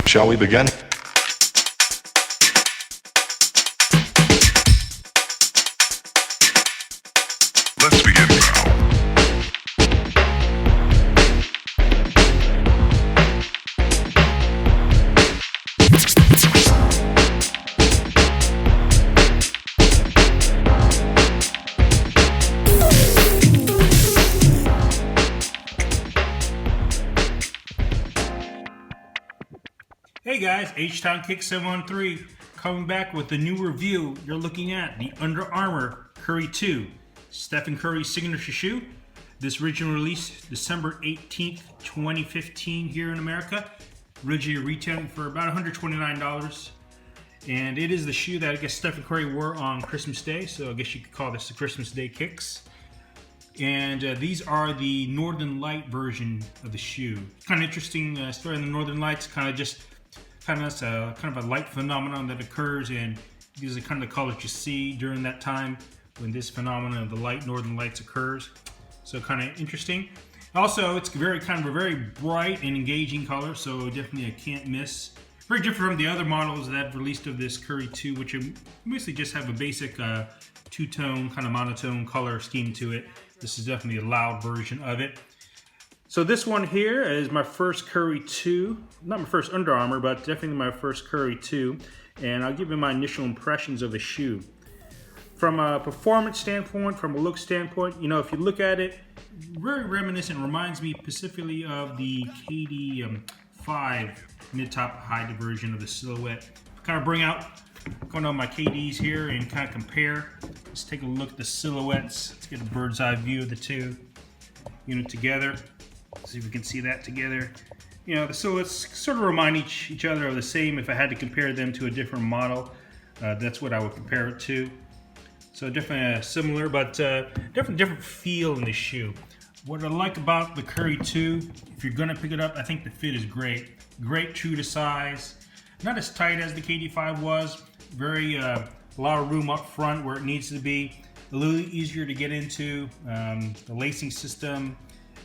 Shall we begin? Let's begin now. Hey guys, H-Town Kick 713 coming back with the new review. You're looking at the Under Armour Curry 2, Stephen Curry's signature shoe. This original release December 18th, 2015 here in America. Originally retailing for about $129. And it is the shoe that I guess Stephen Curry wore on Christmas Day, so I guess you could call this the Christmas Day kicks. And these are the Northern Light version of the shoe. Kind of interesting story on the Northern Lights, kind of a light phenomenon that occurs, and these are kind of the colors you see during that time when this phenomenon of the Northern Lights occurs. So kind of interesting. Also, it's a very bright and engaging color, so definitely a can't miss. Very different from the other models that have released of this Curry 2, which mostly just have a basic two-tone kind of monotone color scheme to it. This is definitely a loud version of it. So this one here is my first Curry 2, not my first Under Armour, but definitely my first Curry 2, and I'll give you my initial impressions of the shoe. From a performance standpoint, from a look standpoint, if you look at it, very reminiscent, reminds me specifically of the KD 5 mid-top high version of the silhouette. Kind of bring out my KDs here and kind of compare. Let's take a look at the silhouettes. Let's get a bird's eye view of the two together. See if we can see that together. The silhouettes sort of remind each other of the same. If I had to compare them to a different model, that's what I would compare it to. So definitely similar, but different feel in the shoe. What I like about the Curry 2, if you're gonna pick it up, I think the fit is great. Great, true to size. Not as tight as the KD5 was. Very a lot of room up front where it needs to be. A little easier to get into. The lacing system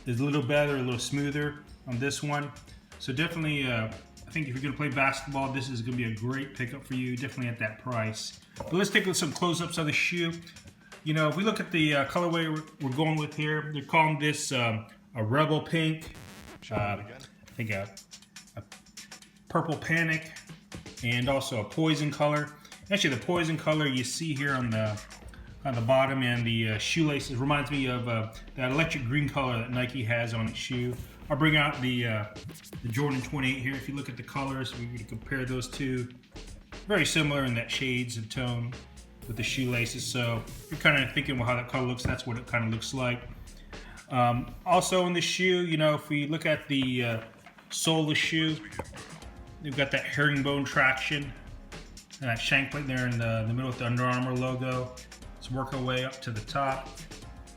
is a little better, a little smoother on this one. So definitely, I think if you're gonna play basketball, this is gonna be a great pickup for you, definitely at that price. But let's take some close-ups of the shoe. If we look at the colorway we're going with here, they're calling this a Rebel Pink, I think a Purple Panic, and also a Poison color. Actually, the Poison color you see here on the bottom and the shoelaces reminds me of that electric green color that Nike has on its shoe. I'll bring out the Jordan 28 here. If you look at the colors, we can compare those two. Very similar in that shades of tone with the shoelaces. So if you're kind of thinking, well, how that color looks, that's what it kind of looks like. Also in the shoe, if we look at the sole of the shoe, they've got that herringbone traction and that shank plate there in the middle with the Under Armour logo. Let's work our way up to the top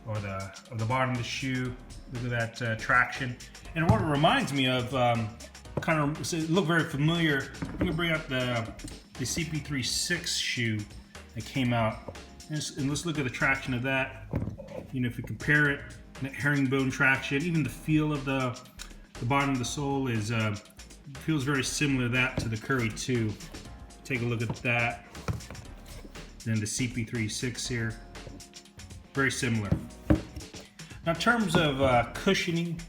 or the bottom of the shoe. Look at that traction. And what it reminds me of, it look very familiar. I'm gonna bring out the CP3 shoe that came out, and let's look at the traction of that. If we compare it, that herringbone traction, even the feel of the bottom of the sole is feels very similar to that to the Curry 2. Take a look at that. Then the CP3 here, very similar. Now, in terms of cushioning,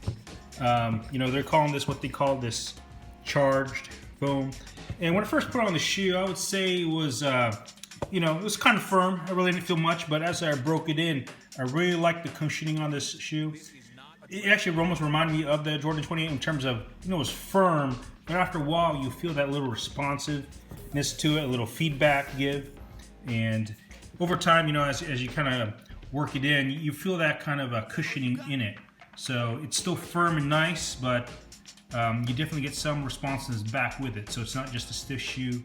they're calling this what they call this charged foam. And when I first put on the shoe, I would say it was, it was kind of firm. I really didn't feel much, but as I broke it in, I really liked the cushioning on this shoe. It actually almost reminded me of the Jordan 28 in terms of, it was firm, but after a while, you feel that little responsiveness to it, a little feedback give. And over time, as you kind of work it in, you feel that kind of cushioning in it. So it's still firm and nice, but you definitely get some responsiveness back with it. So it's not just a stiff shoe.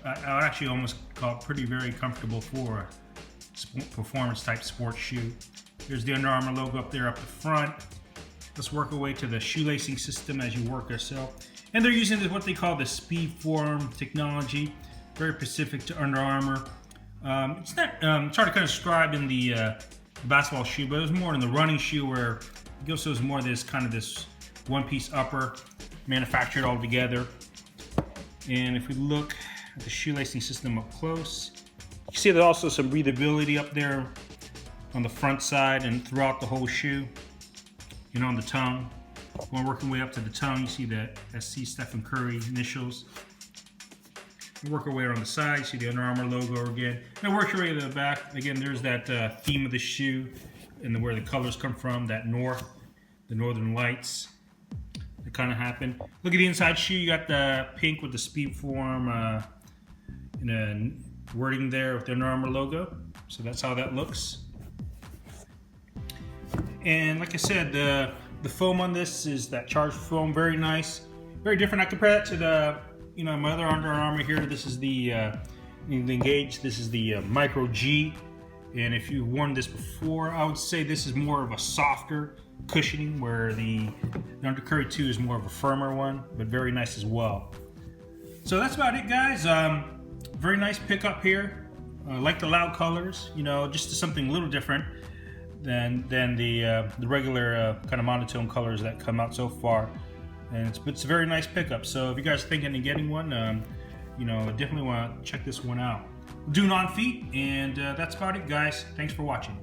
I would actually almost call it very comfortable for a performance type sports shoe. There's the Under Armour logo up there up the front. Let's work our way to the shoelacing system as you work yourself. And they're using what they call the Speed Form technology, very specific to Under Armour. It's not it's hard to kind of describe in the basketball shoe, but it was more in the running shoe where it was more this one-piece upper manufactured all together. And if we look at the shoelacing system up close, you see there's also some breathability up there on the front side and throughout the whole shoe. You know, on the tongue. When working way up to the tongue, you see the SC Stephen Curry initials. We work our way around the side, you see the Under Armour logo again. And work your way to the back. Again, there's that theme of the shoe and where the colors come from, that the northern lights that kind of happen. Look at the inside shoe, you got the pink with the speed form wording there with the Under Armour logo. So that's how that looks. And like I said, the foam on this is that charged foam, very nice, very different. I compare that to the, my other Under Armour here. This is the Engage. This is the Micro G, and if you've worn this before, I would say this is more of a softer cushioning, where the Under Curry 2 is more of a firmer one, but very nice as well. So that's about it, guys. Very nice pickup here. I like the loud colors. Just something a little different than the regular kind of monotone colors that come out so far, and it's a very nice pickup. So if you guys are thinking of getting one, definitely want to check this one out. Do on feet, and that's about it, guys. Thanks for watching.